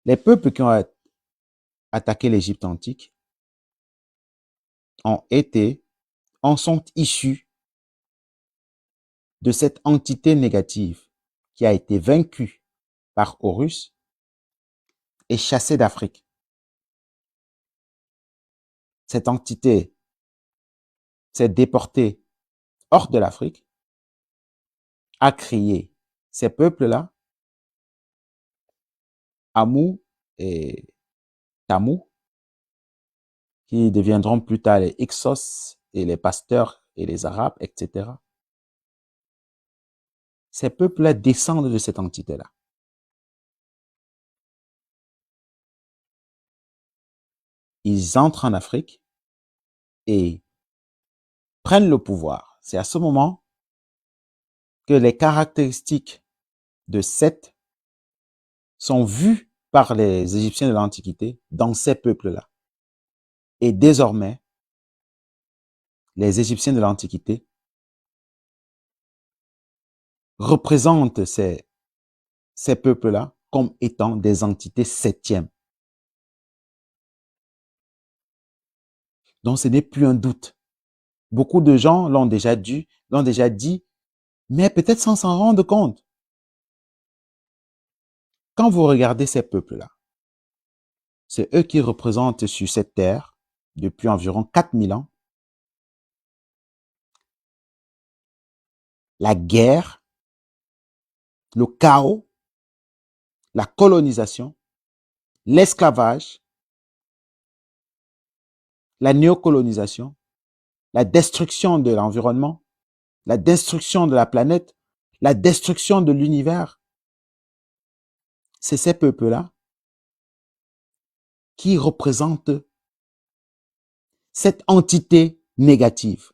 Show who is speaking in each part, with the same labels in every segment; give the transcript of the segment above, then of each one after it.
Speaker 1: Les peuples qui ont attaqué l'Égypte antique en sont issus de cette entité négative qui a été vaincue par Horus et chassée d'Afrique. Cette entité s'est déportée hors de l'Afrique, a créé ces peuples-là, Amou et Tamou, qui deviendront plus tard les Hyksos et les pasteurs et les Arabes, etc. Ces peuples-là descendent de cette entité-là. Ils entrent en Afrique et prennent le pouvoir. C'est à ce moment que les caractéristiques de Seth sont vues par les Égyptiens de l'Antiquité dans ces peuples-là. Et désormais, les Égyptiens de l'Antiquité représentent ces peuples-là comme étant des entités septièmes. Donc ce n'est plus un doute. Beaucoup de gens l'ont déjà dit, mais peut-être sans s'en rendre compte. Quand vous regardez ces peuples-là, c'est eux qui représentent sur cette terre, depuis environ 4000 ans, la guerre, le chaos, la colonisation, l'esclavage, la néocolonisation, la destruction de l'environnement, la destruction de la planète, la destruction de l'univers. C'est ces peuples-là qui représentent cette entité négative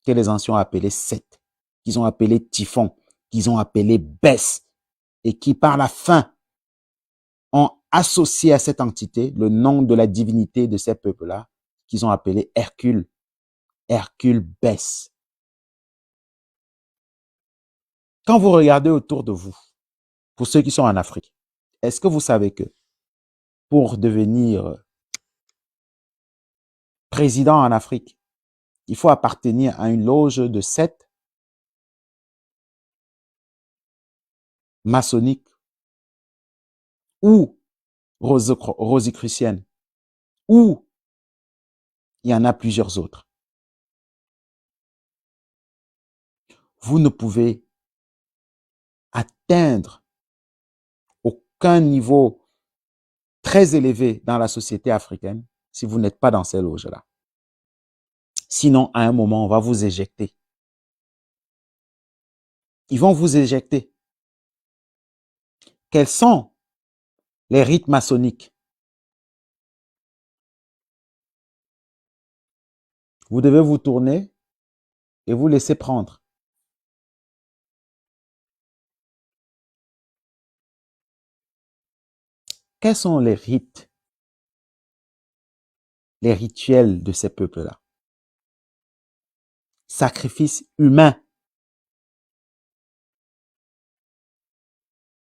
Speaker 1: que les anciens ont appelée Seth, qu'ils ont appelé Typhon, qu'ils ont appelé Bès, et qui par la fin ont associé à cette entité le nom de la divinité de ces peuples-là, qu'ils ont appelé Hercule, Hercule Bès. Quand vous regardez autour de vous, pour ceux qui sont en Afrique, est-ce que vous savez que pour devenir président en Afrique, il faut appartenir à une loge de Seth maçonnique ou rosicrucienne, ou il y en a plusieurs autres. Vous ne pouvez atteindre aucun niveau très élevé dans la société africaine si vous n'êtes pas dans ces loges-là. Sinon, à un moment, on va vous éjecter. Ils vont vous éjecter. Quels sont les rites maçonniques? Vous devez vous tourner et vous laisser prendre. Quels sont les rites, les rituels de ces peuples-là? Sacrifice humain.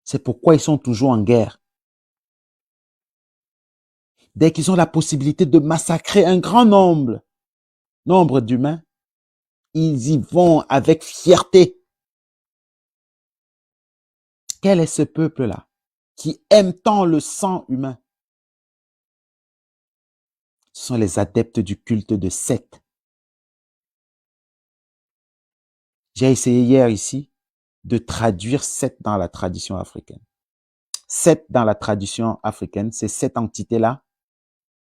Speaker 1: C'est pourquoi ils sont toujours en guerre. Dès qu'ils ont la possibilité de massacrer un grand nombre d'humains, ils y vont avec fierté. Quel est ce peuple-là qui aime tant le sang humain? Ce sont les adeptes du culte de Seth. J'ai essayé hier ici de traduire Seth dans la tradition africaine. Seth dans la tradition africaine, c'est cette entité-là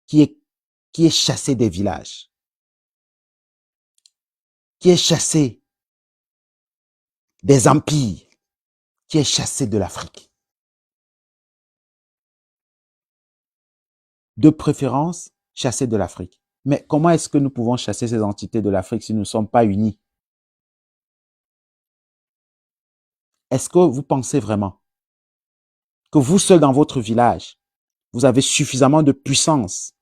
Speaker 1: qui est chassée des villages, qui est chassée des empires, qui est chassée de l'Afrique. De préférence, chassée de l'Afrique. Mais comment est-ce que nous pouvons chasser ces entités de l'Afrique si nous ne sommes pas unis? Est-ce que vous pensez vraiment que vous seul dans votre village, vous avez suffisamment de puissance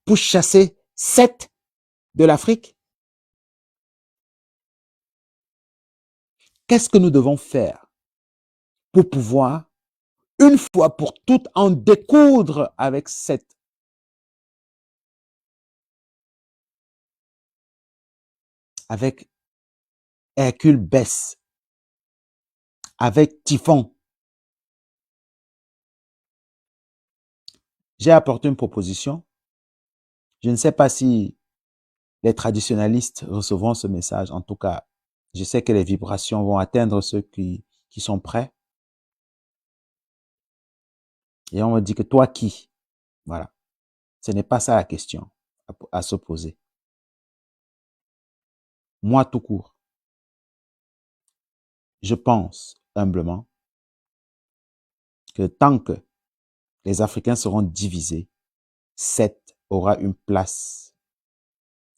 Speaker 1: pour chasser 7 de l'Afrique? Qu'est-ce que nous devons faire pour pouvoir une fois pour toutes en découdre avec Seth. Avec Hercule Bess, avec Typhon. J'ai apporté une proposition. Je ne sais pas si les traditionalistes recevront ce message. En tout cas, je sais que les vibrations vont atteindre ceux qui sont prêts. Et on me dit que toi qui? Voilà. Ce n'est pas ça la question à se poser. Moi tout court, je pense humblement que tant que les Africains seront divisés, Seth aura une place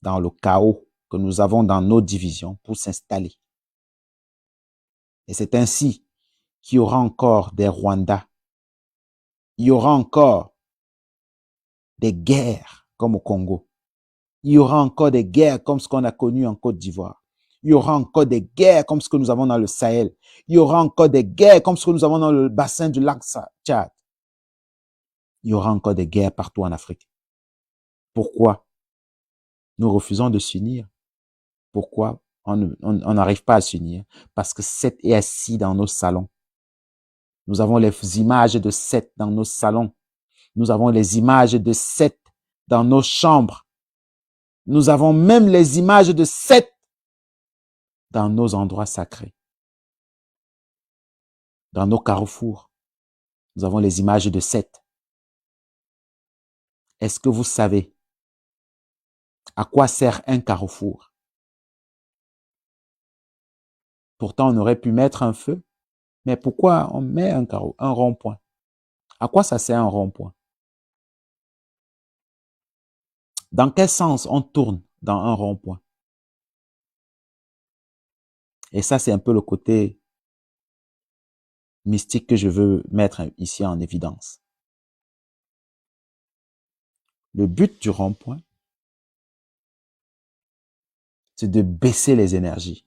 Speaker 1: dans le chaos que nous avons dans nos divisions pour s'installer. Et c'est ainsi qu'il y aura encore des Rwandais, il y aura encore des guerres comme au Congo, il y aura encore des guerres comme ce qu'on a connu en Côte d'Ivoire, il y aura encore des guerres comme ce que nous avons dans le Sahel, il y aura encore des guerres comme ce que nous avons dans le bassin du lac Tchad. Il y aura encore des guerres partout en Afrique. Pourquoi nous refusons de s'unir? Pourquoi on n'arrive pas à s'unir? Parce que Seth est assis dans nos salons. Nous avons les images de Seth dans nos salons. Nous avons les images de Seth dans nos chambres. Nous avons même les images de Seth dans nos endroits sacrés. Dans nos carrefours, nous avons les images de Seth. Est-ce que vous savez à quoi sert un carrefour? Pourtant, on aurait pu mettre un feu. Mais pourquoi on met un rond-point? À quoi ça sert un rond-point? Dans quel sens on tourne dans un rond-point? Et ça, c'est un peu le côté mystique que je veux mettre ici en évidence. Le but du rond-point, c'est de baisser les énergies.